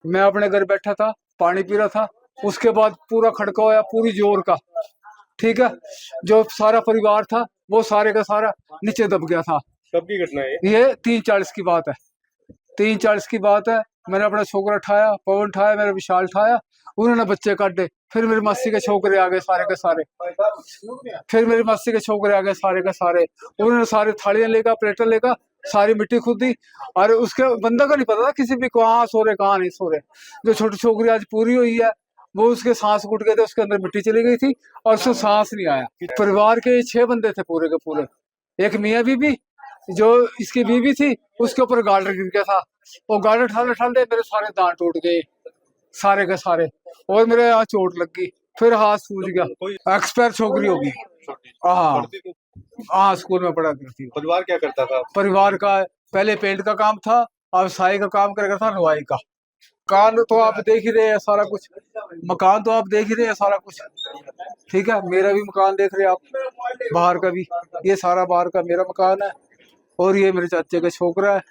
मैं अपने घर बैठा था, पानी पी रहा था। उसके बाद पूरा खड़का होया, पूरी जोर का। ठीक है। जो सारा परिवार था वो सारे का सारा नीचे दब गया था। कब की घटना है ये 3:40 की बात है। 3:40 की बात है। मैंने अपना छोकरा उठाया, पवन उठाया, मेरा विशाल उठाया। उन्होंने बच्चे काटे। फिर मेरी मासी के छोकरे आ गए सारे के सारे। फिर मेरी मासी के छोकरे आ गए सारे के सारे। उन्होंने सारी थालियां लेकर, प्लेटर लेकर सारी मिट्टी खुदी। और उसके बंदा का नहीं पता था किसी भी कहाँ सो रहे कहाँ नहीं सो रहे। जो छोटी छोकरी आज पूरी हुई है, वो उसके सांस घुट गए थे, उसके अंदर मिट्टी चली गई थी और उसको सांस नहीं आया। परिवार के 6 बंदे थे पूरे के पूरे। एक मियाँ बीबी, जो इसकी बीबी थी, उसके ऊपर गार्डर गिर गया था। वो गार्डर ठाले ठाले मेरे सारे दांत टूट गए सारे के सारे। और मेरे यहाँ चोट लग गई। फिर हाथ सूज गया। एक्सपायर छोकरी होगी। हाँ। पढ़ती थी? हाँ, स्कूल में पढ़ा करती थी। परिवार क्या करता था? परिवार का पहले पेंट का काम था, अब साई का काम कर था, हलवाई का। मकान तो आप देख ही रहे हैं सारा कुछ। मकान तो आप देख ही रहे हैं सारा कुछ। ठीक है, मेरा भी मकान देख रहे हैं आप, बाहर का भी। ये सारा बाहर का मेरा मकान है। और ये मेरे चाचे का छोकरा है,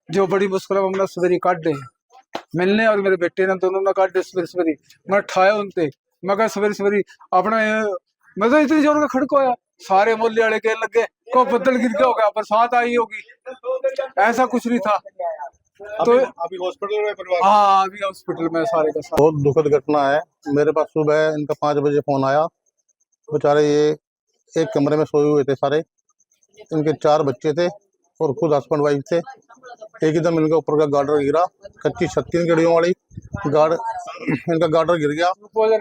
जो बड़ी मुश्किल में हमने सवेरी काट दे मिलने। और मेरे बेटे ने दोनों ने काट दे सवेरी सवेरी। मैं ठाया उनते, मैं कहा सवेरी सवेरी अपना मैं तो इतनी जोर का खड़का होया, सारे मोहल्ले वाले कहने लगे को बदल गिर गया होगा, बरसात आई होगी। ऐसा कुछ नहीं था। तो अभी हॉस्पिटल में परिवार? हाँ, अभी हॉस्पिटल में सारे का सारा। बहुत दुखद घटना है। मेरे पास सुबह इनका 5 बजे फोन आया। बेचारे ये एक कमरे में सोए हुए थे सारे। इनके 4 बच्चे थे और खुद हस्बैंड वाइफ थे। एकदम इनके ऊपर का गार्डर गिरा, कच्ची छत थी गड़ियों वाली। इनका गार्डर गिर गया।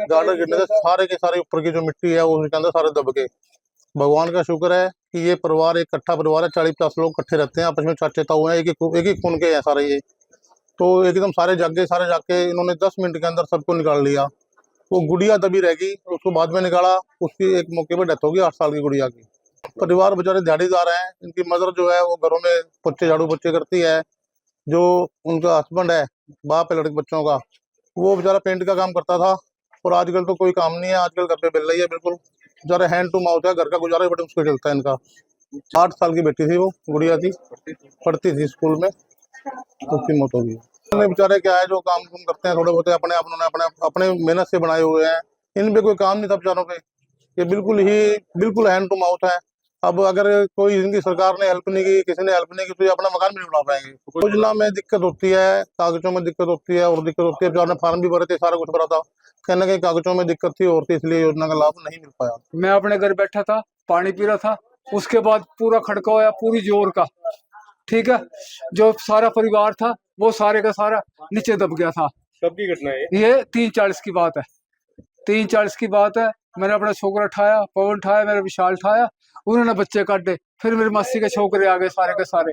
गार्डर गिरने से सारे के सारे ऊपर की जो मिट्टी है वो उसके अंदर सारे दब गए। भगवान का शुक्र है कि ये परिवार एक इकट्ठा परिवार है। 40-50 लोग इकट्ठे रहते हैं, आपस में चाचे ताऊ हैं, एक ही खून के हैं सारे ये। तो एकदम सारे जाके इन्होंने 10 मिनट के अंदर सबको निकाल लिया। वो गुड़िया तभी रह गई, उसको बाद में निकाला। उसकी एक मौके पर डेथ होगी, 8 साल की गुड़िया की। परिवार बेचारे दिहाड़ीदार हैं। इनकी मदर जो है वो घरों में पोछे झाड़ू पोछे करती है। जो उनका हस्बैंड है, बाप है लड़के बच्चों का, वो बेचारा पेंट का काम करता था। और आजकल तो कोई काम नहीं है, आजकल घर पे मिल रही है बिल्कुल। बेचारे हैंड टू माउथ है, घर का गुजारा बड़े मुश्किल चलता है इनका। 8 साल की बेटी थी वो, गुड़िया थी, पढ़ती थी स्कूल में, उसकी मौत हो गई। उन्हें बेचारे क्या है, जो काम करते हैं थोड़े बहुत अपने आप उन्होंने अपने अपने मेहनत से बनाए हुए हैं। इन पे कोई काम नहीं था बेचारों पे। ये बिल्कुल हैंड टू माउथ है। अब अगर कोई इनकी सरकार ने हेल्प नहीं की, किसी ने हेल्प नहीं की, तो ये अपना मकान भी नहीं बना पाएंगे। योजना में दिक्कत होती है, कागजों में दिक्कत होती है और दिक्कत होती है। बेचारे फॉर्म भी भरे थे, सारा कुछ भरा था, कहीं ना कहीं कागजों में दिक्कत थी और थी, इसलिए योजना का लाभ नहीं मिल पाया। मैं अपने घर बैठा था, पानी पी रहा था। उसके बाद पूरा खड़का होया, पूरी जोर का। ठीक है। जो सारा परिवार था वो सारे का सारा नीचे दब गया था। कब की घटना है ये 3:40 की बात है। 3:40 की बात है। मैंने अपना छोकरा उठाया, पवन उठाया, मेरा विशाल उठाया। उन्होंने बच्चे काटे। फिर मेरी मासी के छोकरे आ गए सारे के सारे।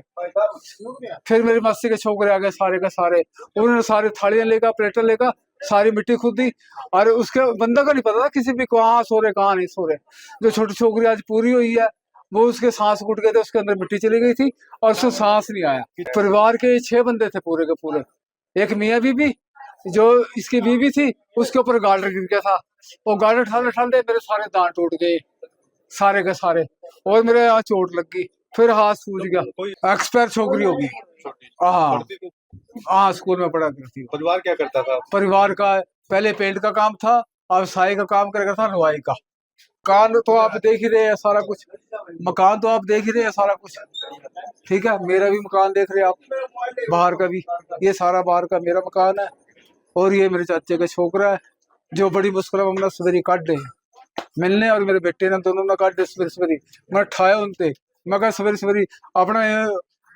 फिर मेरी मासी के छोकरे आ गए सारे के सारे। उन्होंने सारी थालियां लेकर, प्लेटर लेकर सारी मिट्टी खुदी। और उसके बंदा का नहीं पता था किसी भी कहाँ सो रहे कहाँ नहीं सो रहे। जो छोटी छोकरी आज पूरी हुई है, वो उसके सांस घुट गए थे, उसके अंदर मिट्टी चली गई थी और उसको सांस नहीं आया। परिवार के 6 बंदे थे पूरे के पूरे। एक मियाँ बीबी, जो इसकी बीबी थी, उसके ऊपर गार्डर गिर गया था। वो गार्डर ठाले ठाले मेरे सारे दांत टूट गए सारे के सारे। और मेरे यहाँ चोट लग गई। फिर हाथ सूज गया। एक्सपायर छोकरी होगी। हाँ। पढ़ती थी? हाँ, स्कूल में पढ़ा करती थी। परिवार क्या करता था? परिवार का पहले पेंट का काम था, अब साई का काम कर था, हलवाई का। मकान तो आप देख ही रहे हैं सारा कुछ। मकान तो आप देख ही रहे हैं सारा कुछ। ठीक है, मेरा भी मकान देख रहे हैं आप, बाहर का भी। ये सारा बाहर का मेरा मकान है। और ये मेरे चाचे का छोकरा है, जो बड़ी मुश्किल में हमने सवेरी काट दे मिलने। और मेरे बेटे ने दोनों ने काट दे सवेरी सवेरी। मैं ठाया उनते, मैं कहा सवेरी सवेरी अपना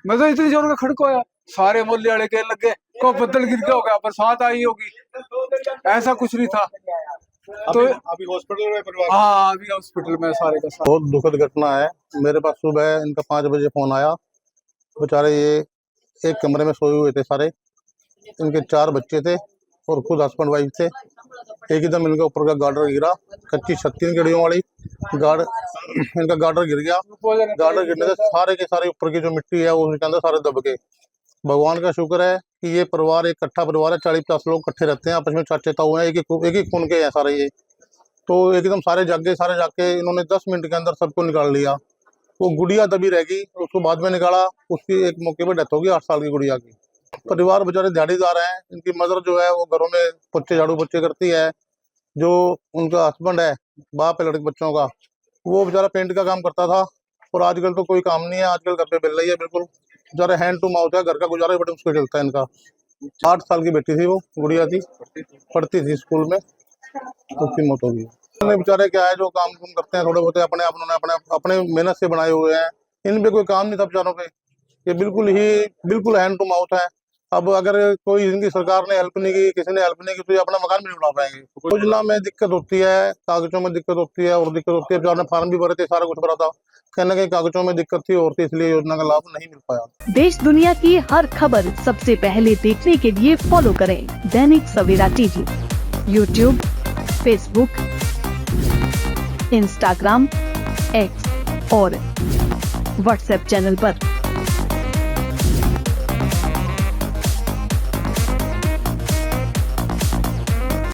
मैं तो इतनी जोर का खड़का होया, सारे मोहल्ले वाले कहने लगे को बदल गिर गया होगा, बरसात आई होगी। ऐसा कुछ नहीं था। तो अभी हॉस्पिटल में परिवार? हाँ, अभी हॉस्पिटल में सारे का सारा। बहुत दुखद घटना है। मेरे पास सुबह इनका 5 बजे फोन आया। बेचारे ये एक कमरे में सोए हुए थे सारे। इनके 4 बच्चे थे और खुद हस्बैंड वाइफ थे। एकदम इनके ऊपर का गार्डर गिरा, कच्ची छत थी गड़ियों वाली। इनका गार्डर गिर गया। गार्डर गिरने से सारे के सारे ऊपर की जो मिट्टी है वो उसके अंदर सारे दब गए। भगवान का शुक्र है कि ये परिवार एक इकट्ठा परिवार है। 40-50 लोग इकट्ठे रहते हैं, आपस में चाचे ताऊ हैं, एक ही खून के हैं सारे ये। तो एकदम सारे जाके इन्होंने 10 मिनट के अंदर सबको निकाल लिया। वो गुड़िया तभी रह गई, उसको बाद में निकाला। उसकी एक मौके पर डेथ होगी, 8 साल की गुड़िया की। परिवार बेचारे दिहाड़ीदार हैं। इनकी मदर जो है वो घरों में पोछे झाड़ू पोछे करती है। जो उनका हस्बैंड है, बाप है लड़के बच्चों का, वो बेचारा पेंट का काम करता था। और आजकल तो कोई काम नहीं है, आजकल घर पे मिल रही है बिल्कुल। बेचारे हैंड टू माउथ है, घर का गुजारा बड़े मुश्किल चलता है इनका। 8 साल की बेटी थी, वो गुड़िया थी, पढ़ती थी स्कूल में, उसकी मौत हो गई। बेचारे क्या है, जो काम करते हैं थोड़े बहुत अपने आप, उन्होंने अपने मेहनत से बनाए हुए हैं। इन पे कोई काम नहीं था बेचारों पे, ये बिल्कुल हैंड टू माउथ है। अब अगर कोई इनकी सरकार ने हेल्प नहीं की, किसी ने हेल्प नहीं की, तो ये अपना मकान भी नहीं बना पाएंगे। योजना में दिक्कत होती है, कागजों में दिक्कत होती है और दिक्कत होती है। बेचारे ने फार्म भी भरे थे, सारा कुछ भरा था, कहीं ना कहीं कागजों में दिक्कत थी और थी, इसलिए योजना का लाभ नहीं मिल पाया। देश दुनिया की हर खबर सबसे पहले देखने के लिए फॉलो करें Dainik Savera TV, YouTube, Facebook, Instagram, X और व्हाट्सएप चैनल पर।